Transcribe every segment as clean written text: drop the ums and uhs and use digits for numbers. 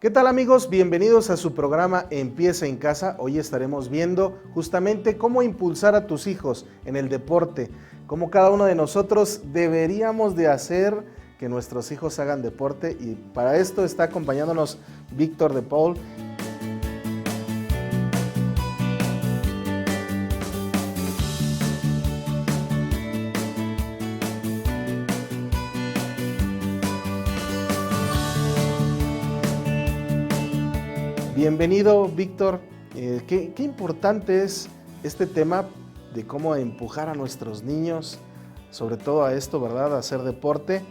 ¿Qué tal amigos? Bienvenidos a su programa Empieza en Casa. Hoy estaremos viendo justamente cómo impulsar a tus hijos en el deporte, cómo cada uno de nosotros deberíamos de hacer que nuestros hijos hagan deporte, y para esto está acompañándonos Víctor de Paul. Bienvenido, Víctor. Qué importante es este tema de cómo empujar a nuestros niños, sobre todo a esto, ¿verdad? A hacer deporte.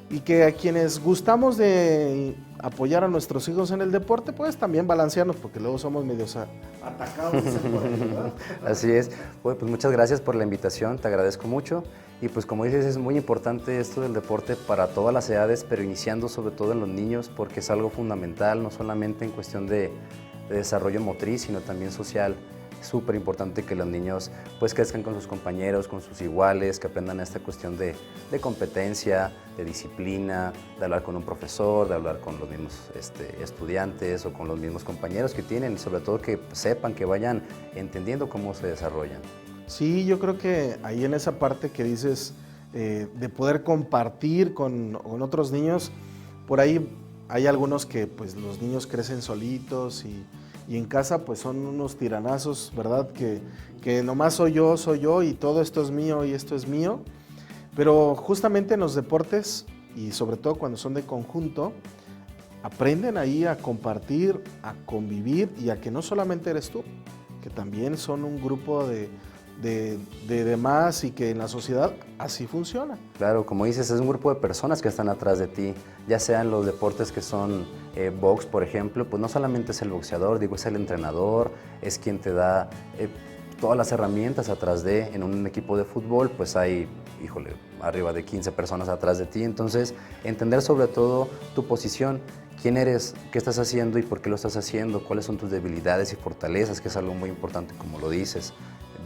Y que a quienes gustamos de apoyar a nuestros hijos en el deporte, pues también balancearnos, porque luego somos medios atacados, dicen por ahí, ¿verdad? Así es. Bueno, pues muchas gracias por la invitación, te agradezco mucho. Y pues como dices, es muy importante esto del deporte para todas las edades, pero iniciando sobre todo en los niños, porque es algo fundamental, no solamente en cuestión de desarrollo motriz, sino también social. Es súper importante que los niños pues crezcan con sus compañeros, con sus iguales, que aprendan esta cuestión de competencia, de disciplina, de hablar con un profesor, de hablar con los mismos estudiantes o con los mismos compañeros que tienen, y sobre todo que sepan, que vayan entendiendo cómo se desarrollan. Sí, yo creo que ahí en esa parte que dices de poder compartir con otros niños, por ahí hay algunos que pues los niños crecen solitos y en casa pues son unos tiranazos, ¿verdad? Que nomás soy yo y todo esto es mío y esto es mío. Pero justamente en los deportes, y sobre todo cuando son de conjunto, aprenden ahí a compartir, a convivir, y a que no solamente eres tú, que también son un grupo de demás, y que en la sociedad así funciona. Claro, como dices, es un grupo de personas que están atrás de ti, ya sean los deportes que son box, por ejemplo, pues no solamente es el boxeador, digo, es el entrenador, es quien te da todas las herramientas atrás de. En un equipo de fútbol, pues hay, híjole, arriba de 15 personas atrás de ti, entonces entender sobre todo tu posición, quién eres, qué estás haciendo y por qué lo estás haciendo, cuáles son tus debilidades y fortalezas, que es algo muy importante, como lo dices.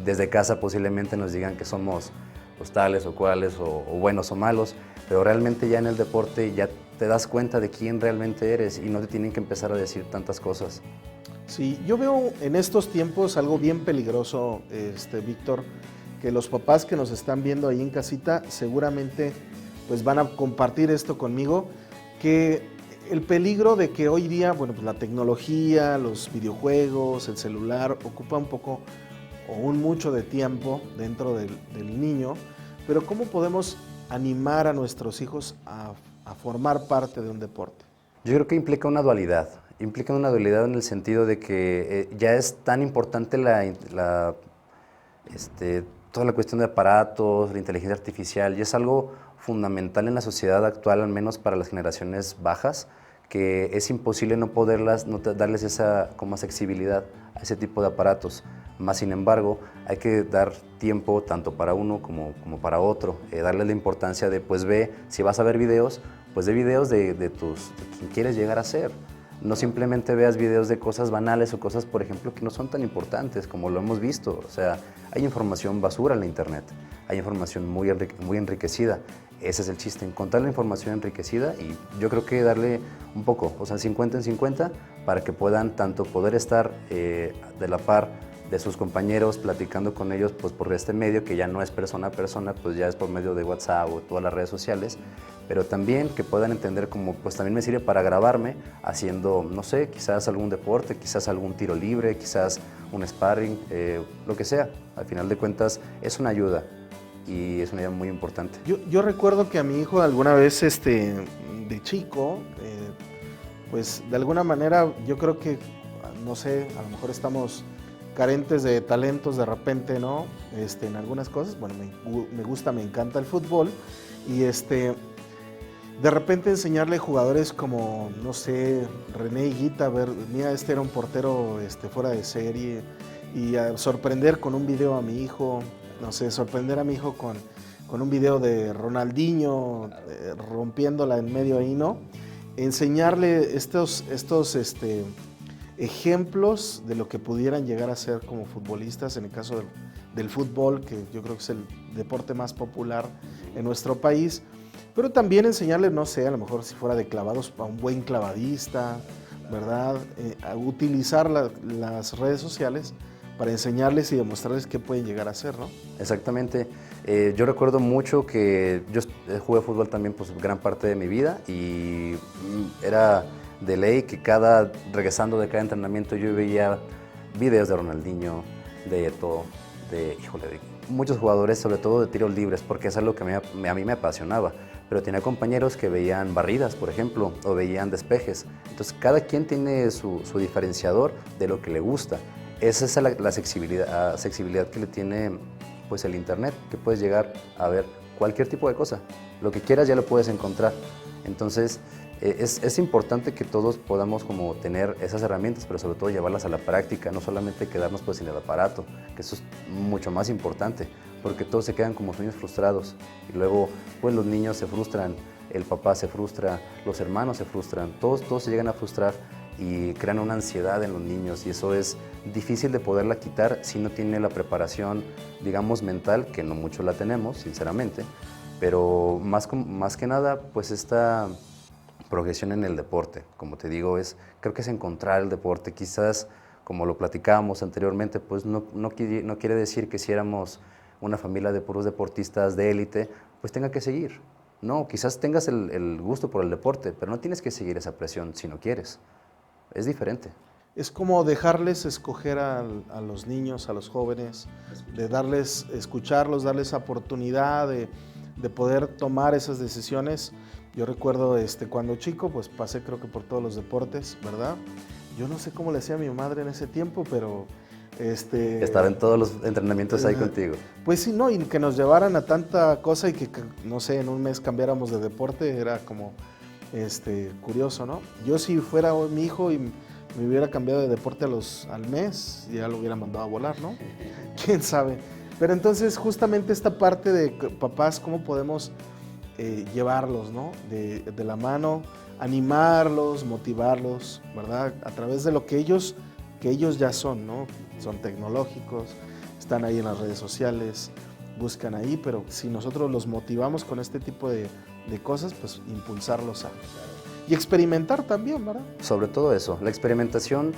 Desde casa posiblemente nos digan que somos pues, tales o cuales, o buenos o malos, pero realmente ya en el deporte ya te das cuenta de quién realmente eres y no te tienen que empezar a decir tantas cosas. Sí, yo veo en estos tiempos algo bien peligroso, Víctor, que los papás que nos están viendo ahí en casita seguramente pues van a compartir esto conmigo, que el peligro de que hoy día, bueno, pues la tecnología, los videojuegos, el celular ocupa un poco o un mucho de tiempo dentro del niño, pero ¿cómo podemos animar a nuestros hijos a formar parte de un deporte? Yo creo que implica una dualidad en el sentido de que ya es tan importante toda la cuestión de aparatos, la inteligencia artificial, y es algo fundamental en la sociedad actual, al menos para las generaciones bajas, que es imposible no darles esa como accesibilidad a ese tipo de aparatos. Más sin embargo, hay que dar tiempo tanto para uno como para otro, darles la importancia de, pues ve, si vas a ver videos, pues de videos de quien quieres llegar a ser. No simplemente veas videos de cosas banales o cosas, por ejemplo, que no son tan importantes como lo hemos visto. O sea, hay información basura en la internet, hay información muy enriquecida. Ese es el chiste, encontrar la información enriquecida, y yo creo que darle un poco, o sea, 50 en 50, para que puedan tanto poder estar de la par de sus compañeros, platicando con ellos pues por este medio, que ya no es persona a persona, pues ya es por medio de WhatsApp o todas las redes sociales, pero también que puedan entender como pues también me sirve para grabarme haciendo, no sé, quizás algún deporte, quizás algún tiro libre, quizás un sparring, lo que sea. Al final de cuentas es una ayuda, y es una ayuda muy importante. Yo recuerdo que a mi hijo alguna vez de chico, pues de alguna manera yo creo que, no sé, a lo mejor estamos carentes de talentos de repente, ¿no? En algunas cosas. Bueno, me gusta, me encanta el fútbol, y de repente enseñarle jugadores como, no sé, René Higuita, ver, mira, era un portero fuera de serie, y sorprender con un video a mi hijo, no sé, sorprender a mi hijo con un video de Ronaldinho rompiéndola en medio ahí, ¿no? Enseñarle estos ejemplos de lo que pudieran llegar a ser como futbolistas, en el caso del fútbol, que yo creo que es el deporte más popular en nuestro país, pero también enseñarle, no sé, a lo mejor si fuera de clavados, a un buen clavadista, ¿verdad? A utilizar las redes sociales para enseñarles y demostrarles qué pueden llegar a ser, ¿no? Exactamente. Yo recuerdo mucho que yo jugué fútbol también pues gran parte de mi vida y era de ley que regresando de cada entrenamiento yo veía videos de Ronaldinho, de Eto'o, de muchos jugadores, sobre todo de tiros libres, porque es algo que a mí me apasionaba. Pero tenía compañeros que veían barridas, por ejemplo, o veían despejes. Entonces, cada quien tiene su diferenciador de lo que le gusta. Esa es la accesibilidad que le tiene pues, el Internet, que puedes llegar a ver cualquier tipo de cosa. Lo que quieras ya lo puedes encontrar. Entonces, es importante que todos podamos como tener esas herramientas, pero sobre todo llevarlas a la práctica, no solamente quedarnos pues en el aparato, que eso es mucho más importante, porque todos se quedan como sueños frustrados y luego pues los niños se frustran, el papá se frustra, los hermanos se frustran, todos se llegan a frustrar y crean una ansiedad en los niños y eso es difícil de poderla quitar si no tiene la preparación, digamos, mental, que no mucho la tenemos, sinceramente, pero más que nada, pues esta progresión en el deporte, como te digo, creo que es encontrar el deporte, quizás como lo platicábamos anteriormente, pues no quiere decir que si éramos una familia de puros deportistas de élite, pues tenga que seguir. No, quizás tengas el gusto por el deporte, pero no tienes que seguir esa presión si no quieres. Es diferente. Es como dejarles escoger a los niños, a los jóvenes, de escucharlos, darles oportunidad de poder tomar esas decisiones. Yo recuerdo cuando chico, pues pasé creo que por todos los deportes, ¿verdad? Yo no sé cómo le hacía a mi madre en ese tiempo, pero Estaba en todos los entrenamientos ahí contigo. Pues sí, no, y que nos llevaran a tanta cosa y que, no sé, en un mes cambiáramos de deporte, era como curioso, ¿no? Yo si fuera mi hijo y me hubiera cambiado de deporte al mes, ya lo hubiera mandado a volar, ¿no? ¿Quién sabe? Pero entonces justamente esta parte de papás, ¿cómo podemos llevarlos, ¿no? De la mano, animarlos, motivarlos, ¿verdad? A través de lo que ellos ya son, ¿no? Son tecnológicos, están ahí en las redes sociales, buscan ahí, pero si nosotros los motivamos con este tipo de cosas, pues impulsarlos y experimentar también, ¿verdad? Sobre todo eso, la experimentación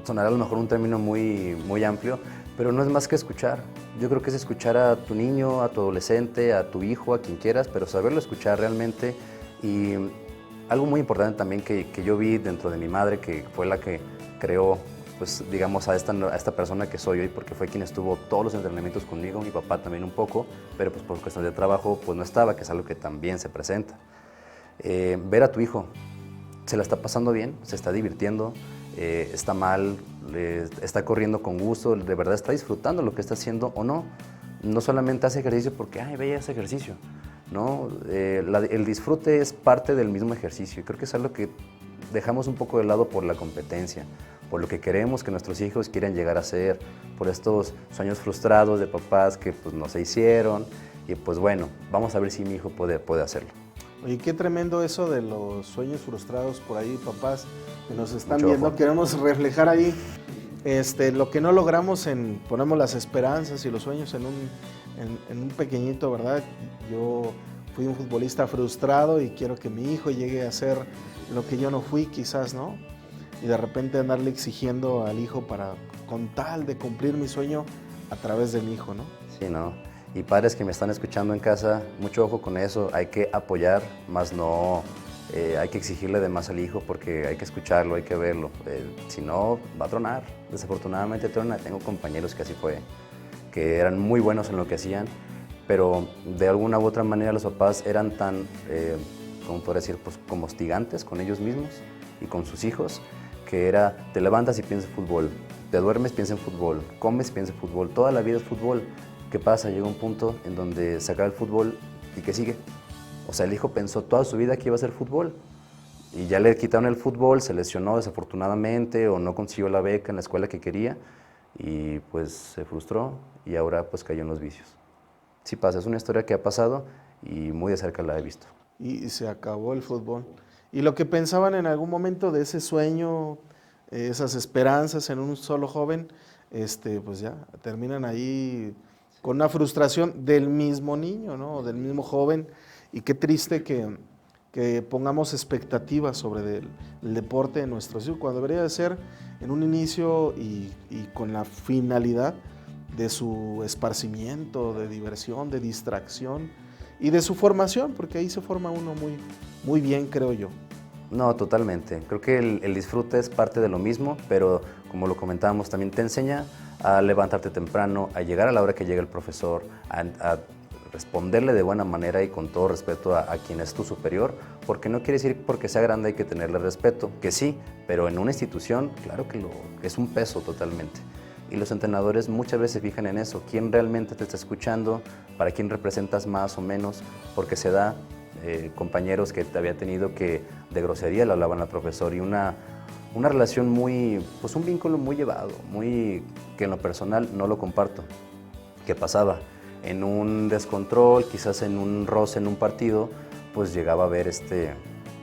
sonará a lo mejor un término muy, muy amplio, pero no es más que escuchar. Yo creo que es escuchar a tu niño, a tu adolescente, a tu hijo, a quien quieras, pero saberlo escuchar realmente. Y algo muy importante también que yo vi dentro de mi madre, que fue la que creó, pues digamos, a esta persona que soy hoy, porque fue quien estuvo todos los entrenamientos conmigo, mi papá también un poco, pero pues por cuestión de trabajo pues no estaba, que es algo que también se presenta. Ver a tu hijo, se la está pasando bien, se está divirtiendo, está mal, está corriendo con gusto, de verdad está disfrutando lo que está haciendo o no. No solamente hace ejercicio porque, ay, vaya, hace ejercicio. No, el disfrute es parte del mismo ejercicio y creo que es algo que dejamos un poco de lado por la competencia, por lo que queremos que nuestros hijos quieran llegar a ser, por estos sueños frustrados de papás que pues no se hicieron y pues bueno, vamos a ver si mi hijo puede hacerlo. Oye, qué tremendo eso de los sueños frustrados por ahí, papás que nos están Mucho viendo. ojo. Queremos reflejar ahí lo que no logramos ponemos las esperanzas y los sueños en un pequeñito, ¿verdad? Yo fui un futbolista frustrado y quiero que mi hijo llegue a ser lo que yo no fui, quizás, ¿no? Y de repente andarle exigiendo al hijo con tal de cumplir mi sueño a través de mi hijo, ¿no? Sí, ¿no? Y padres que me están escuchando en casa, mucho ojo con eso, hay que apoyar, más no hay que exigirle de más al hijo porque hay que escucharlo, hay que verlo, si no va a tronar, desafortunadamente trona. Tengo compañeros que así fue, que eran muy buenos en lo que hacían, pero de alguna u otra manera los papás eran tan, ¿cómo podría decir?, pues como hostigantes con ellos mismos y con sus hijos, que era, te levantas y piensas en fútbol, te duermes, piensa en fútbol, comes, piensa en fútbol, toda la vida es fútbol. ¿Qué pasa? Llega un punto en donde se acaba el fútbol y ¿qué sigue? O sea, el hijo pensó toda su vida que iba a ser fútbol y ya le quitaron el fútbol, se lesionó desafortunadamente o no consiguió la beca en la escuela que quería y pues se frustró y ahora pues cayó en los vicios. Sí pasa, es una historia que ha pasado y muy de cerca la he visto. Y se acabó el fútbol. Y lo que pensaban en algún momento de ese sueño, esas esperanzas en un solo joven, pues ya terminan ahí con una frustración del mismo niño, ¿no? Del mismo joven. Y qué triste que que pongamos expectativas sobre el deporte de nuestros hijos, cuando debería de ser en un inicio y con la finalidad de su esparcimiento, de diversión, de distracción y de su formación, porque ahí se forma uno muy, muy bien, creo yo. No, totalmente. Creo que el disfrute es parte de lo mismo, pero como lo comentábamos, también te enseña a levantarte temprano, a llegar a la hora que llega el profesor, a responderle de buena manera y con todo respeto a quien es tu superior, porque no quiere decir porque sea grande hay que tenerle respeto, que sí, pero en una institución, claro que es un peso totalmente. Y los entrenadores muchas veces se fijan en eso, quién realmente te está escuchando, para quién representas más o menos, porque se da compañeros que te había tenido que de grosería le hablaban al profesor y una relación muy, pues un vínculo muy llevado, muy que en lo personal no lo comparto. ¿Qué pasaba? En un descontrol, quizás en un roce en un partido, pues llegaba a haber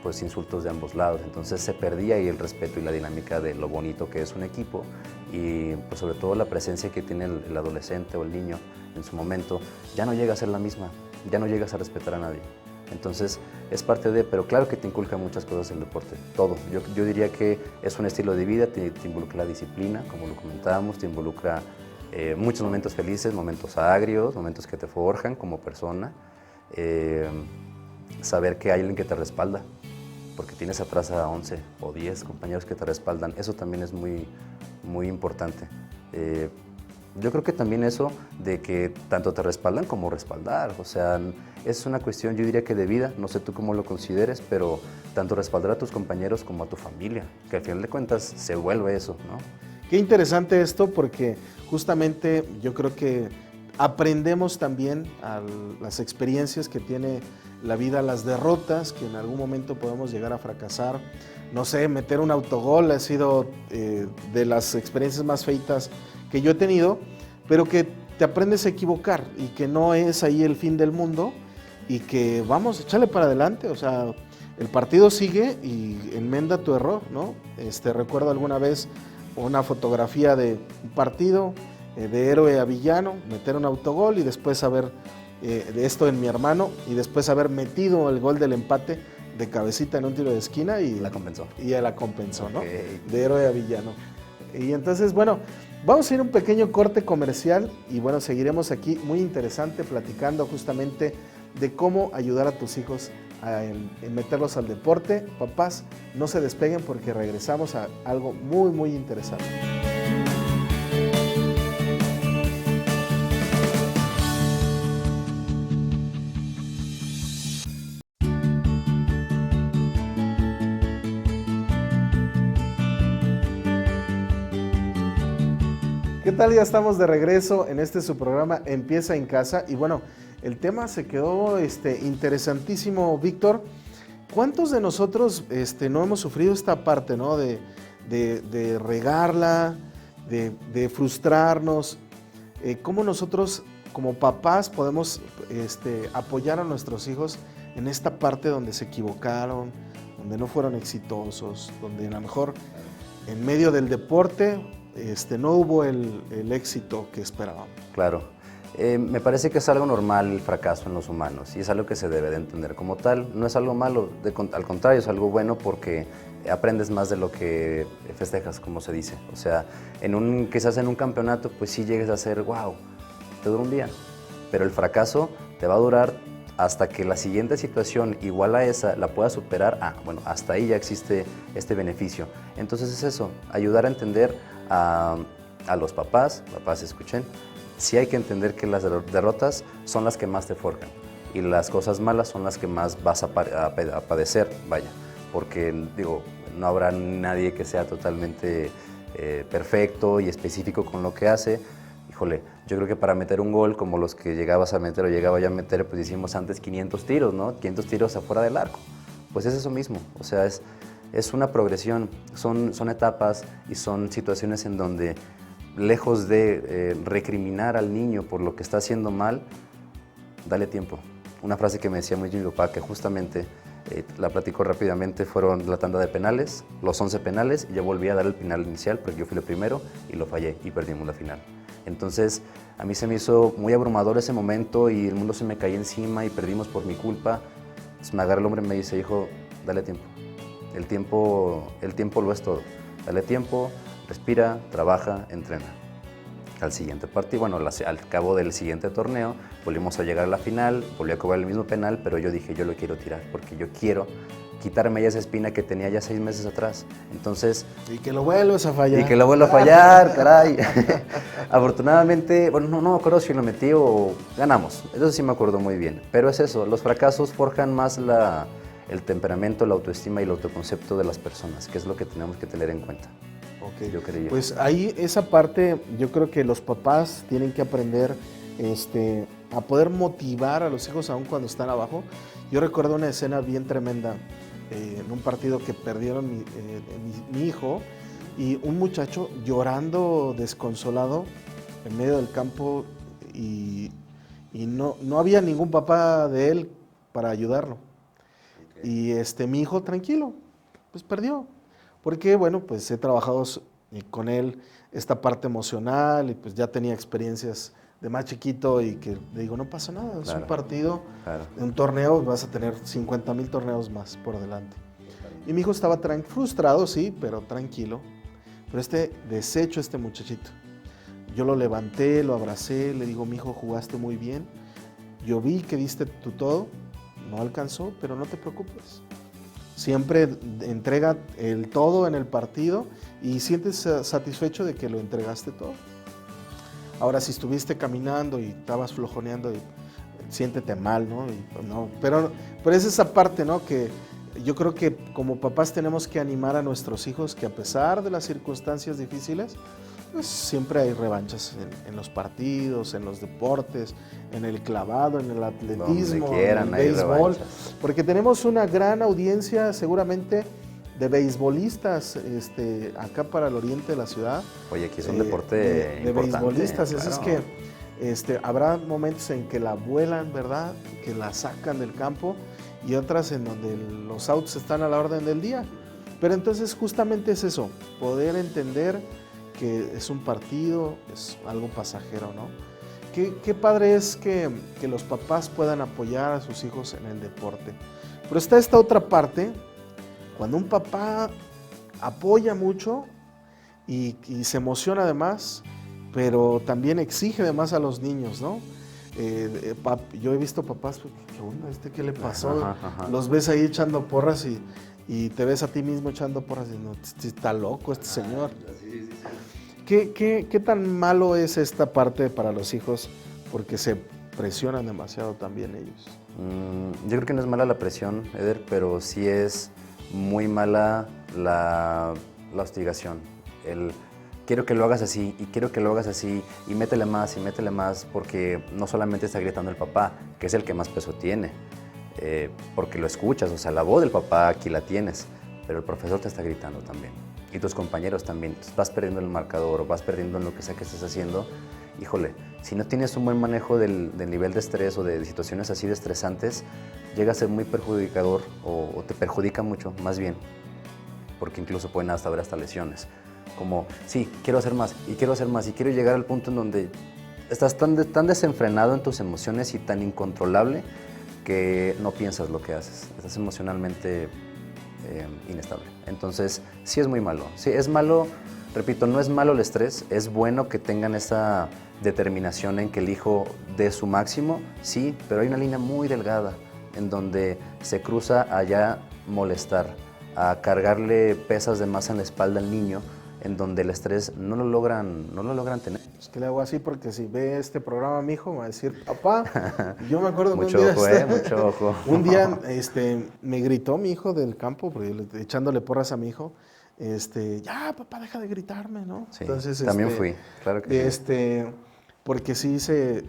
pues insultos de ambos lados, entonces se perdía ahí el respeto y la dinámica de lo bonito que es un equipo y pues sobre todo la presencia que tiene el adolescente o el niño en su momento, ya no llega a ser la misma, ya no llegas a respetar a nadie. Entonces es parte de, pero claro que te inculca muchas cosas el deporte, todo. Yo diría que es un estilo de vida, te involucra la disciplina, como lo comentábamos, te involucra muchos momentos felices, momentos agrios, momentos que te forjan como persona, saber que hay alguien que te respalda, porque tienes atrás a 11 o 10 compañeros que te respaldan, eso también es muy, muy importante. Yo creo que también eso de que tanto te respaldan como respaldar, o sea, es una cuestión, yo diría que de vida, no sé tú cómo lo consideres, pero tanto respaldar a tus compañeros como a tu familia, que al final de cuentas se vuelve eso, ¿no? Qué interesante esto porque justamente yo creo que aprendemos también a las experiencias que tiene la vida, las derrotas, que en algún momento podemos llegar a fracasar. No sé, meter un autogol ha sido de las experiencias más feitas que yo he tenido, pero que te aprendes a equivocar y que no es ahí el fin del mundo y que vamos, échale para adelante, o sea, el partido sigue y enmenda tu error, ¿no? Recuerdo alguna vez una fotografía de un partido de héroe a villano, meter un autogol y después haber, de esto en mi hermano, y después haber metido el gol del empate de cabecita en un tiro de esquina y la compensó. Y ya la compensó, ¿no? Okay. De héroe a villano. Y entonces, bueno, vamos a ir a un pequeño corte comercial y bueno, seguiremos aquí muy interesante platicando justamente de cómo ayudar a tus hijos en meterlos al deporte. Papás, no se despeguen porque regresamos a algo muy, muy interesante. ¿Qué tal? Ya estamos de regreso en su programa Empieza en Casa y bueno, el tema se quedó interesantísimo, Víctor. ¿Cuántos de nosotros no hemos sufrido esta parte, ¿no? de regarla, de frustrarnos? ¿Cómo nosotros como papás podemos apoyar a nuestros hijos en esta parte donde se equivocaron, donde no fueron exitosos, donde a lo mejor en medio del deporte no hubo el éxito que esperábamos? Claro. Me parece que es algo normal el fracaso en los humanos y es algo que se debe de entender como tal. No es algo malo, al contrario, es algo bueno porque aprendes más de lo que festejas, como se dice. O sea, quizás en un campeonato, pues sí llegues a ser, wow, te dura un día, pero el fracaso te va a durar hasta que la siguiente situación igual a esa la puedas superar. Bueno, hasta ahí ya existe este beneficio. Entonces es eso, ayudar a entender a los papás, escuchen, sí hay que entender que las derrotas son las que más te forjan y las cosas malas son las que más vas a padecer, vaya, porque digo, no habrá nadie que sea totalmente perfecto y específico con lo que hace. Híjole, yo creo que para meter un gol como los que llegabas a meter o llegaba ya a meter, pues hicimos antes 500 tiros, ¿no? 500 tiros afuera del arco. Pues es eso mismo, o sea, es una progresión, son etapas y son situaciones en donde lejos de recriminar al niño por lo que está haciendo mal, dale tiempo. Una frase que me decía muy mi papá, que justamente la platico rápidamente, fueron la tanda de penales, los 11 penales, y yo volví a dar el penal inicial porque yo fui el primero y lo fallé y perdimos la final. Entonces, a mí se me hizo muy abrumador ese momento y el mundo se me caía encima y perdimos por mi culpa. Entonces me agarra el hombre y me dice, hijo, dale tiempo. El tiempo lo es todo. Dale tiempo, respira, trabaja, entrena. Al siguiente partido, bueno, al cabo del siguiente torneo, volvimos a llegar a la final, volví a cobrar el mismo penal, pero yo dije, yo lo quiero tirar, porque yo quiero quitarme ya esa espina que tenía ya 6 meses atrás. Entonces... Y que lo vuelvas a fallar. Y que lo vuelva a fallar, caray. Afortunadamente, bueno, no me acuerdo si lo metí o ganamos. Eso sí me acuerdo muy bien. Pero es eso, los fracasos forjan más el temperamento, la autoestima y el autoconcepto de las personas, que es lo que tenemos que tener en cuenta. Okay. Yo creía. Pues ahí esa parte, yo creo que los papás tienen que aprender a poder motivar a los hijos aún cuando están abajo. Yo recuerdo una escena bien tremenda en un partido que perdieron mi hijo y un muchacho llorando desconsolado en medio del campo y no había ningún papá de él para ayudarlo. Okay. Y mi hijo tranquilo, pues perdió. Porque, bueno, pues he trabajado con él esta parte emocional y pues ya tenía experiencias de más chiquito y que le digo, no pasa nada, es un partido, un torneo, vas a tener 50,000 torneos más por delante. Y mi hijo estaba frustrado, sí, pero tranquilo. Pero deshecho este muchachito. Yo lo levanté, lo abracé, le digo, mi hijo, jugaste muy bien. Yo vi que diste tu todo, no alcanzó, pero no te preocupes. Siempre entrega el todo en el partido y sientes satisfecho de que lo entregaste todo. Ahora, si estuviste caminando y estabas flojoneando, siéntete mal, ¿no? Pero es esa parte, ¿no? Que yo creo que como papás tenemos que animar a nuestros hijos que a pesar de las circunstancias difíciles, pues siempre hay revanchas en los partidos, en los deportes, en el clavado, en el atletismo, en el béisbol, porque tenemos una gran audiencia seguramente de beisbolistas acá para el oriente de la ciudad. Oye, aquí es un deporte de beisbolistas, claro. Eso es que habrá momentos en que la vuelan, ¿verdad? Que la sacan del campo y otras en donde los outs están a la orden del día. Pero entonces justamente es eso, poder entender que es un partido, es algo pasajero, ¿no? Qué padre es que los papás puedan apoyar a sus hijos en el deporte. Pero está esta otra parte, cuando un papá apoya mucho y se emociona además, pero también exige además a los niños, ¿no? Yo he visto papás, ¿qué onda? ¿Qué le pasó? Ajá. Los ves ahí echando porras y te ves a ti mismo echando porras y no, está loco este señor. Sí. ¿Qué tan malo es esta parte para los hijos? Porque se presionan demasiado también ellos. Yo creo que no es mala la presión, Eder, pero sí es muy mala la hostigación. Quiero que lo hagas así, y quiero que lo hagas así, y métele más, porque no solamente está gritando el papá, que es el que más peso tiene, porque lo escuchas, o sea, la voz del papá aquí la tienes, pero el profesor te está gritando también. Y tus compañeros también. Entonces vas perdiendo el marcador, vas perdiendo en lo que sea que estés haciendo. Híjole, si no tienes un buen manejo del nivel de estrés o de situaciones así de estresantes, llega a ser muy perjudicador o te perjudica mucho, más bien, porque incluso pueden haber hasta lesiones. Como, sí, quiero hacer más y quiero hacer más y quiero llegar al punto en donde estás tan desenfrenado en tus emociones y tan incontrolable que no piensas lo que haces. Estás emocionalmente inestable. Entonces, sí es muy malo. Sí, es malo, repito, no es malo el estrés, es bueno que tengan esa determinación en que el hijo dé su máximo, sí, pero hay una línea muy delgada en donde se cruza a ya molestar, a cargarle pesas de más en la espalda al niño, en donde el estrés no lo logran tener. Es que le hago así porque si ve este programa mi hijo me va a decir, papá, yo me acuerdo que mucho ojo. Un día me gritó mi hijo del campo, porque echándole porras a mi hijo, ya papá, deja de gritarme, ¿no? Sí, entonces, también fui, claro que sí. Porque sí se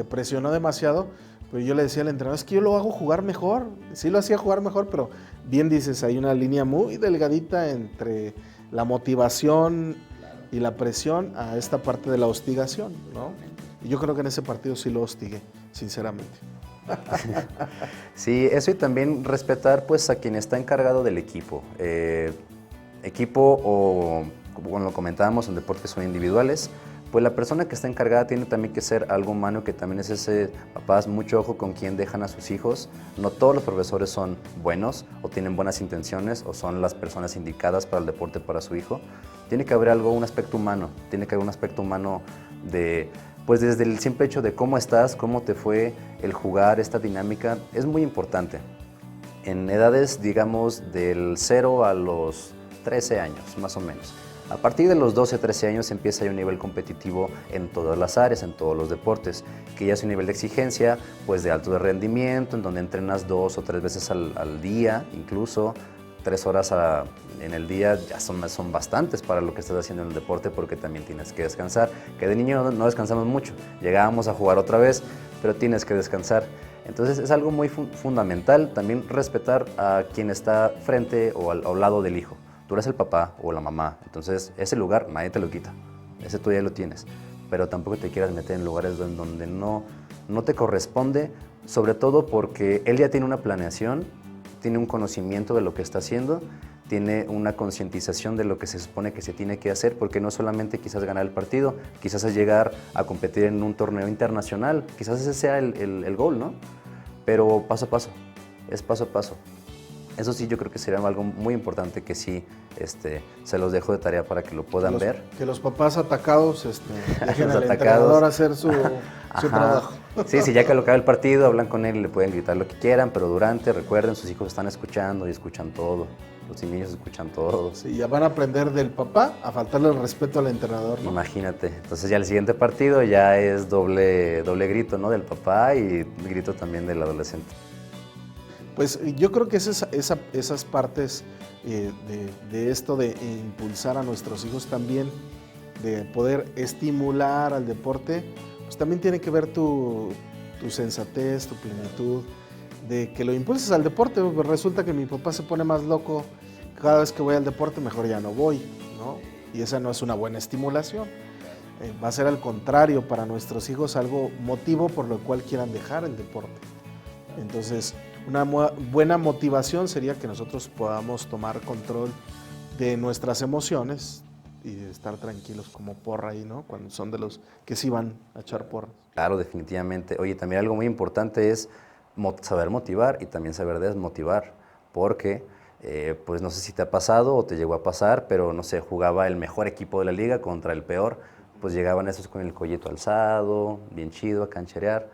presionó demasiado, pero yo le decía al entrenador, es que yo lo hago jugar mejor, sí lo hacía jugar mejor, pero bien dices, hay una línea muy delgadita entre la motivación y la presión a esta parte de la hostigación, ¿no? Y yo creo que en ese partido sí lo hostigué, sinceramente. Sí, eso y también respetar pues a quien está encargado del equipo. Equipo o, como lo comentábamos, en deportes son individuales, pues la persona que está encargada tiene también que ser algo humano, que también es ese, papás, mucho ojo con quién dejan a sus hijos. No todos los profesores son buenos o tienen buenas intenciones o son las personas indicadas para el deporte para su hijo. Tiene que haber un aspecto humano, tiene que haber un aspecto humano de, pues desde el simple hecho de cómo estás, cómo te fue el jugar, esta dinámica, es muy importante. En edades, digamos, del 0 a los 13 años, más o menos. A partir de los 12, 13 años empieza ya un nivel competitivo en todas las áreas, en todos los deportes, que ya es un nivel de exigencia, pues de alto rendimiento, en donde entrenas 2 o 3 veces al día, incluso 3 horas en el día ya son bastantes para lo que estás haciendo en el deporte, porque también tienes que descansar, que de niño no descansamos mucho, llegábamos a jugar otra vez, pero tienes que descansar. Entonces es algo muy fundamental también respetar a quien está frente o al lado del hijo. Tú eres el papá o la mamá, entonces ese lugar nadie te lo quita, ese tú ya lo tienes, pero tampoco te quieras meter en lugares donde no te corresponde, sobre todo porque él ya tiene una planeación, tiene un conocimiento de lo que está haciendo, tiene una concientización de lo que se supone que se tiene que hacer, porque no solamente quizás ganar el partido, quizás es llegar a competir en un torneo internacional, quizás ese sea el gol, ¿no? Pero paso a paso, es paso a paso. Eso sí, yo creo que sería algo muy importante que sí se los dejo de tarea para que lo puedan ver. Que los papás atacados dejen al entrenador hacer su trabajo. Sí, ya que lo acaba el partido, hablan con él y le pueden gritar lo que quieran, pero recuerden, sus hijos están escuchando y escuchan todo. Los niños escuchan todo. Sí, ya van a aprender del papá a faltarle el respeto al entrenador, ¿no? Imagínate. Entonces ya el siguiente partido ya es doble grito, ¿no? Del papá y grito también del adolescente. Pues yo creo que esas partes de esto de impulsar a nuestros hijos también, de poder estimular al deporte, pues también tiene que ver tu sensatez, tu plenitud, de que lo impulses al deporte. Pues resulta que mi papá se pone más loco cada vez que voy al deporte, mejor ya no voy, ¿no? Y esa no es una buena estimulación. Va a ser al contrario para nuestros hijos algo motivo por lo cual quieran dejar el deporte. Entonces, una buena motivación sería que nosotros podamos tomar control de nuestras emociones y estar tranquilos como porra ahí, ¿no? Cuando son de los que sí van a echar porra. Claro, definitivamente. Oye, también algo muy importante es saber motivar y también saber desmotivar, porque pues no sé si te ha pasado o te llegó a pasar, pero no sé, jugaba el mejor equipo de la liga contra el peor, pues llegaban esos con el collito alzado, bien chido, a cancherear,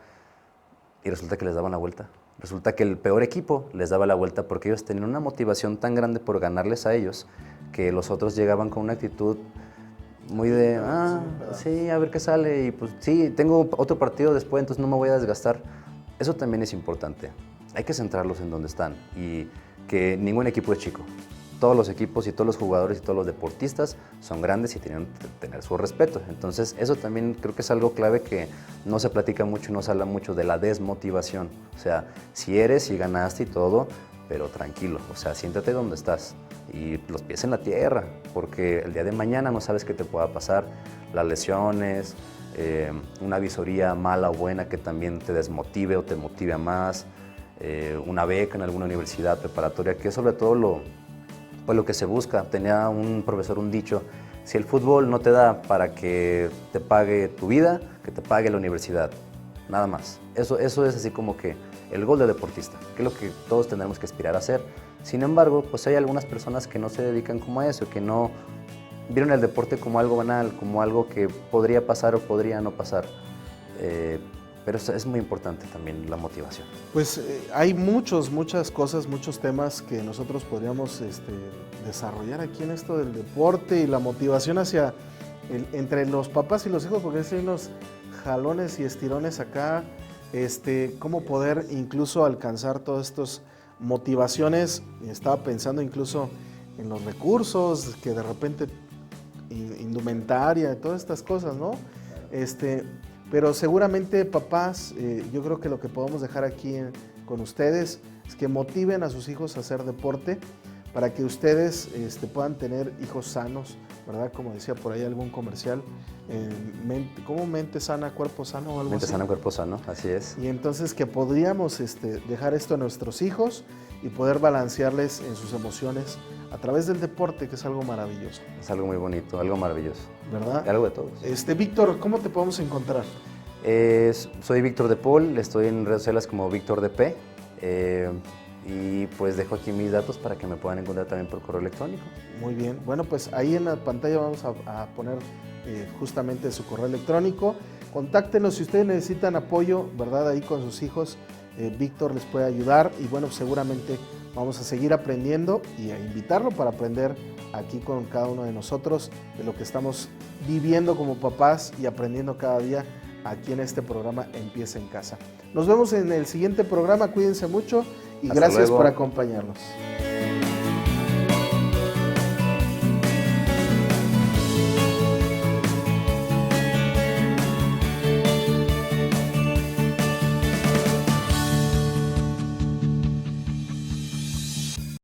y resulta que les daban la vuelta. Resulta que el peor equipo les daba la vuelta porque ellos tenían una motivación tan grande por ganarles a ellos que los otros llegaban con una actitud muy de, sí, a ver qué sale, y pues sí, tengo otro partido después, entonces no me voy a desgastar. Eso también es importante. Hay que centrarlos en donde están y que ningún equipo es chico. Todos los equipos y todos los jugadores y todos los deportistas son grandes y tienen que tener su respeto. Entonces, eso también creo que es algo clave que no se platica mucho y no se habla mucho de la desmotivación. O sea, si eres y ganaste y todo, pero tranquilo, o sea, siéntate donde estás y los pies en la tierra, porque el día de mañana no sabes qué te pueda pasar, las lesiones, una visoría mala o buena que también te desmotive o te motive a más, una beca en alguna universidad preparatoria, que es sobre todo lo que se busca. Tenía un profesor un dicho: si el fútbol no te da para que te pague tu vida, que te pague la universidad, nada más. Eso es así como que el gol de deportista, que es lo que todos tendremos que aspirar a hacer. Sin embargo, pues hay algunas personas que no se dedican como a eso, que no vieron el deporte como algo banal, como algo que podría pasar o podría no pasar. Pero es muy importante también la motivación. Pues hay muchas cosas, muchos temas que nosotros podríamos desarrollar aquí en esto del deporte y la motivación entre los papás y los hijos, porque hay unos jalones y estirones acá, cómo poder incluso alcanzar todas estas motivaciones. Estaba pensando incluso en los recursos, que de repente indumentaria, todas estas cosas, ¿no? Pero seguramente, papás, yo creo que lo que podemos dejar aquí con ustedes es que motiven a sus hijos a hacer deporte para que ustedes puedan tener hijos sanos, ¿verdad? Como decía por ahí algún comercial, ¿cómo mente sana, cuerpo sano o algo mente así? Mente sana, cuerpo sano, así es. Y entonces que podríamos dejar esto a nuestros hijos y poder balancearles en sus emociones a través del deporte, que es algo maravilloso. Es algo muy bonito, algo maravilloso. ¿Verdad? Algo de todos. Víctor, ¿cómo te podemos encontrar? Soy Víctor de Paul, estoy en redes sociales como Víctor de P. Y pues dejo aquí mis datos para que me puedan encontrar también por correo electrónico. Muy bien, bueno, pues ahí en la pantalla vamos a poner justamente su correo electrónico. Contáctenos si ustedes necesitan apoyo, ¿verdad? Ahí con sus hijos, Víctor les puede ayudar y bueno, seguramente vamos a seguir aprendiendo y a invitarlo para aprender aquí con cada uno de nosotros de lo que estamos viviendo como papás y aprendiendo cada día aquí en este programa Empieza en Casa. Nos vemos en el siguiente programa, cuídense mucho y Hasta gracias luego. por acompañarnos.